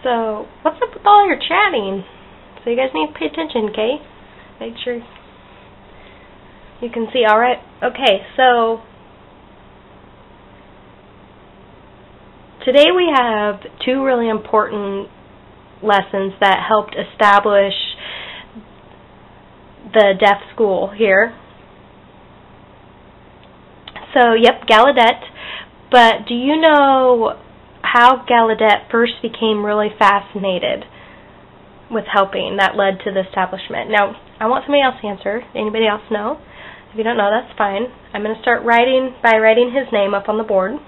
So, what's up with all your chatting? So you guys need to pay attention, okay? Make sure you can see all right. Okay, so today we have two really important lessons that helped establish the deaf school here. So, yep, Gallaudet. But do you know how Gallaudet first became really fascinated with helping that led to the establishment? Now, I want somebody else to answer. Anybody else know? If you don't know, that's fine. I'm going to start writing by writing his name up on the board.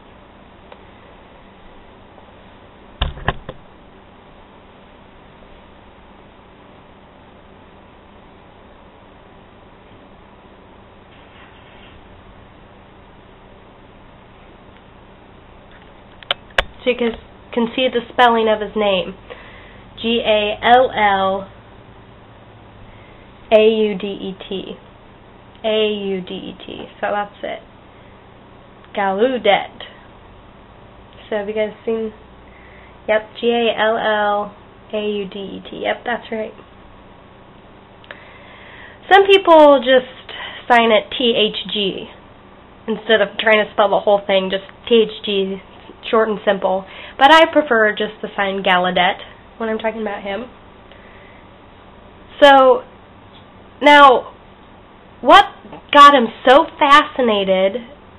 So you can see the spelling of his name. G-A-L-L-A-U-D-E-T. A-U-D-E-T. So that's it. Gallaudet. So have you guys seen? Yep, G-A-L-L-A-U-D-E-T. Yep, that's right. Some people just sign it T-H-G instead of trying to spell the whole thing, just T-H-G. Short and simple, but I prefer just to sign Gallaudet when I'm talking about him. So, now, what got him so fascinated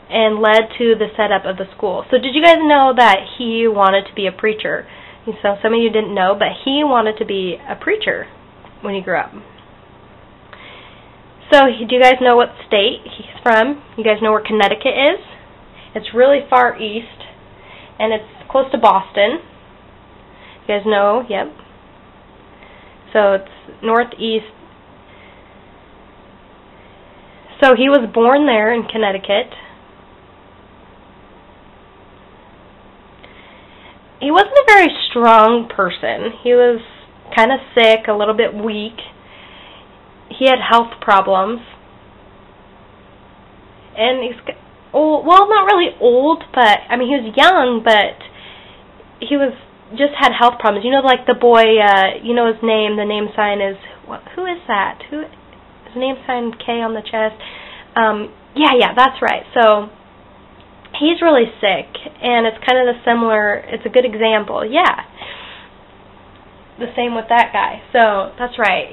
and led to the setup of the school? So did you guys know that he wanted to be a preacher? So some of you didn't know, but he wanted to be a preacher when he grew up. So do you guys know what state he's from? You guys know where Connecticut is? It's really far east. And it's close to Boston. You guys know? Yep. So it's northeast. So he was born there in Connecticut. He wasn't a very strong person. He was kind of sick, a little bit weak. He had health problems. And he's old, well, not really old, but, I mean, he was young, but he was, just had health problems. You know, like the boy, you know his name, the name sign is, who is that? His name sign K on the chest? Yeah, that's right. So, he's really sick, and it's kind of it's a good example, yeah. The same with that guy. So, that's right.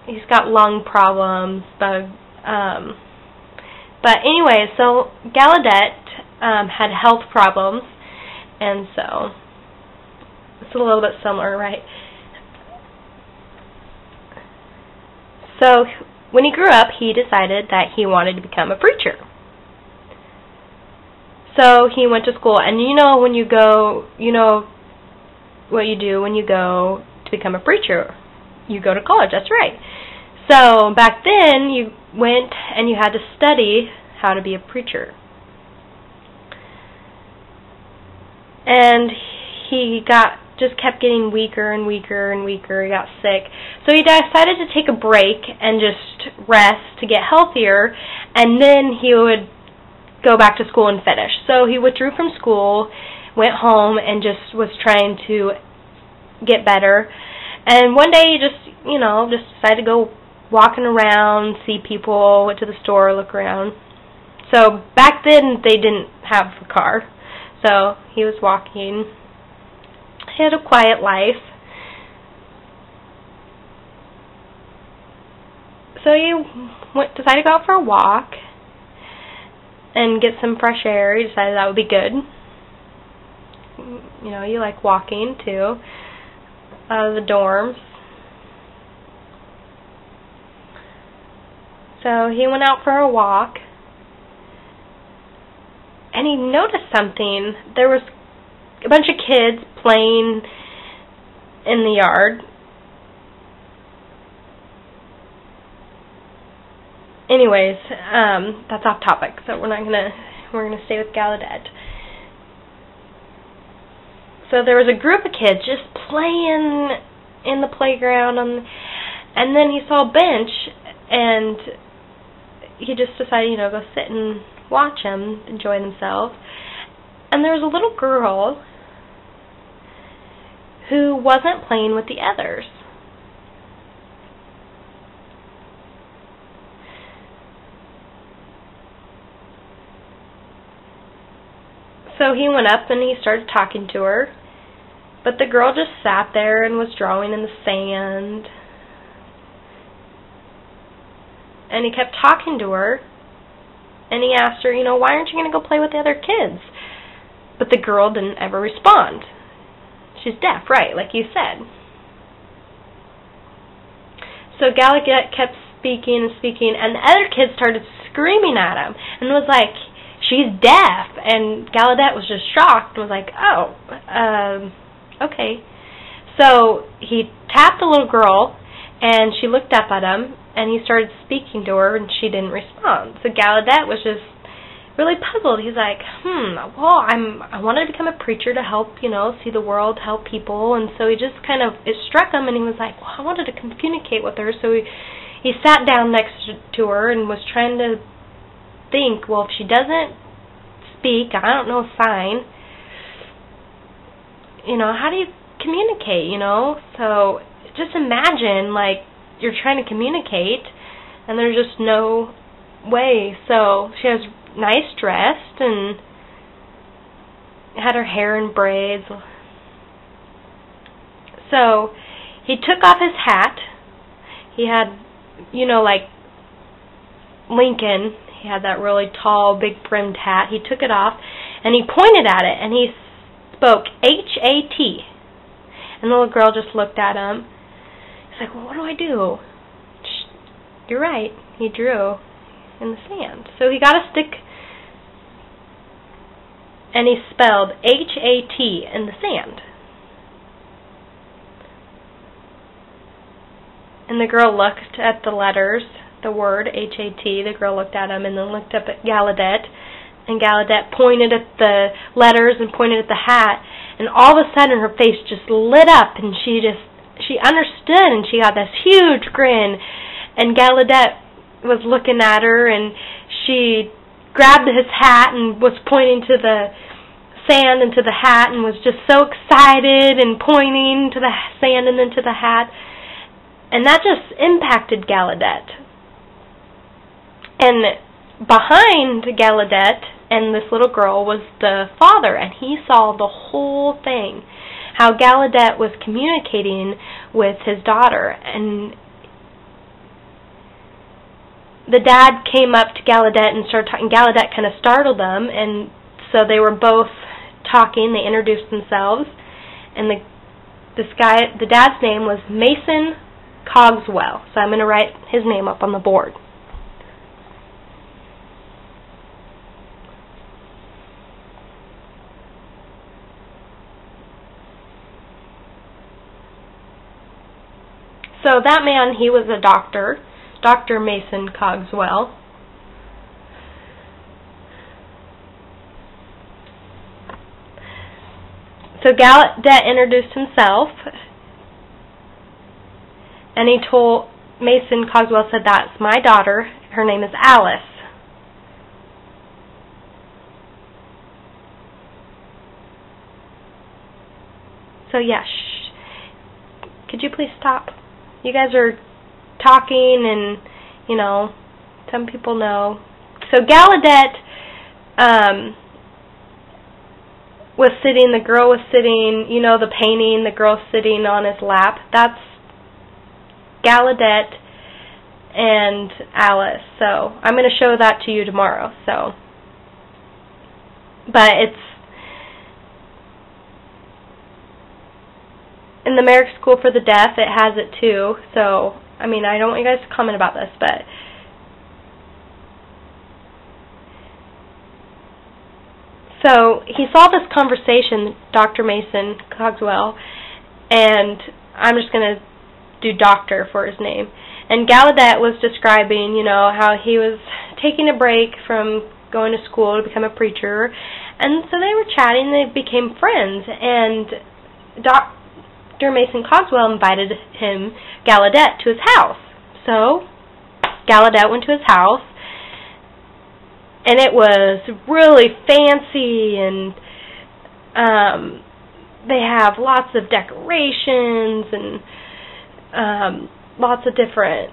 He's got lung problems, but anyway, so Gallaudet had health problems, and so it's a little bit similar, right? So when he grew up, he decided that he wanted to become a preacher. So he went to school, and you know when you go, you know what you do when you go to become a preacher. You go to college, that's right. So back then, you went and you had to study how to be a preacher. And he just kept getting weaker and weaker and weaker. He got sick. So he decided to take a break and just rest to get healthier, and then he would go back to school and finish. So he withdrew from school, went home, and just was trying to get better. And one day he just decided to go walking around, see people, went to the store, look around. So back then they didn't have a car, so he was walking. He had a quiet life. So he decided to go out for a walk and get some fresh air. He decided that would be good. You know, you like walking too, out of the dorms. So he went out for a walk, and he noticed something. There was a bunch of kids playing in the yard. Anyways, that's off topic, so we're gonna stay with Gallaudet. So there was a group of kids just playing in the playground, and then he saw a bench, and he just decided, go sit and watch them enjoy themselves. And there was a little girl who wasn't playing with the others. So he went up and he started talking to her, but the girl just sat there and was drawing in the sand. And he kept talking to her, and he asked her, why aren't you going to go play with the other kids? But the girl didn't ever respond. She's deaf, right, like you said. So Gallaudet kept speaking and speaking, and the other kids started screaming at him, and was like, she's deaf. And Gallaudet was just shocked and was like, oh, okay. So he tapped the little girl, and she looked up at him, and he started speaking to her, and she didn't respond. So Gallaudet was just really puzzled. He's like, well, I wanted to become a preacher to help, see the world, help people. And so he just it struck him, and he was like, well, I wanted to communicate with her. So he sat down next to her and was trying to think, well, if she doesn't speak, I don't know sign, how do you communicate, So just imagine, like, you're trying to communicate, and there's just no way. So she was nice dressed and had her hair in braids. So he took off his hat. He had, like Lincoln, he had that really tall, big brimmed hat. He took it off, and he pointed at it, and he spoke H-A-T. And the little girl just looked at him. He's like, well, what do I do? You're right. He drew in the sand. So he got a stick, and he spelled H-A-T in the sand. And the girl looked at the letters, the word H-A-T. The girl looked at him and then looked up at Gallaudet. And Gallaudet pointed at the letters and pointed at the hat. And all of a sudden her face just lit up, and she understood, and she got this huge grin. And Gallaudet was looking at her, and she grabbed his hat and was pointing to the sand and to the hat, and was just so excited and pointing to the sand and then to the hat. And that just impacted Gallaudet. And behind Gallaudet and this little girl was the father, and he saw the whole thing, how Gallaudet was communicating with his daughter. And the dad came up to Gallaudet and started talking. Gallaudet kind of startled them, and so they were both talking. They introduced themselves, and the dad's name was Mason Cogswell. So I'm going to write his name up on the board. So that man, he was a doctor, Dr. Mason Cogswell. So Gallaudet introduced himself, and he told Mason Cogswell, said, that's my daughter, her name is Alice. So yeah, could you please stop? You guys are talking, and, some people know. So Gallaudet was sitting, the girl was sitting, the painting, the girl sitting on his lap. That's Gallaudet and Alice. So I'm going to show that to you tomorrow. So, but it's in the Merrick School for the Deaf. It has it too. So I don't want you guys to comment about this, but so he saw this conversation, Dr. Mason Cogswell, and I'm just going to do doctor for his name. And Gallaudet was describing, how he was taking a break from going to school to become a preacher, and so they were chatting, they became friends, and Dr. Mason Cogswell invited Gallaudet, to his house. So Gallaudet went to his house, and it was really fancy, and they have lots of decorations and lots of different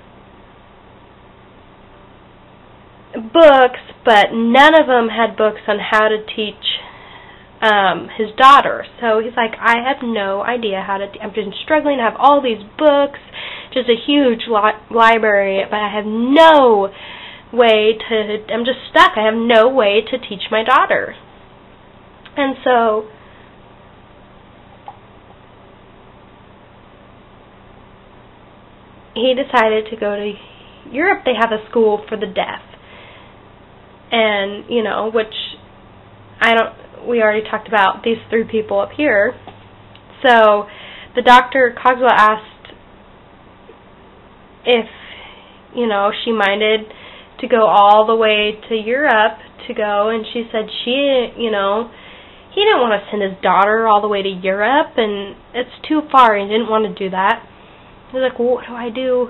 books, but none of them had books on how to teach his daughter. So he's like, I have no idea how to. I've been struggling to have all these books, just a huge library, but I have no way to. I'm just stuck. I have no way to teach my daughter. And so he decided to go to Europe. They have a school for the deaf, and which we already talked about these 3 people up here. So the Dr. Covell asked if, she minded to go all the way to Europe to go, and she said he didn't want to send his daughter all the way to Europe, and it's too far. He didn't want to do that. He was like, well, what do I do?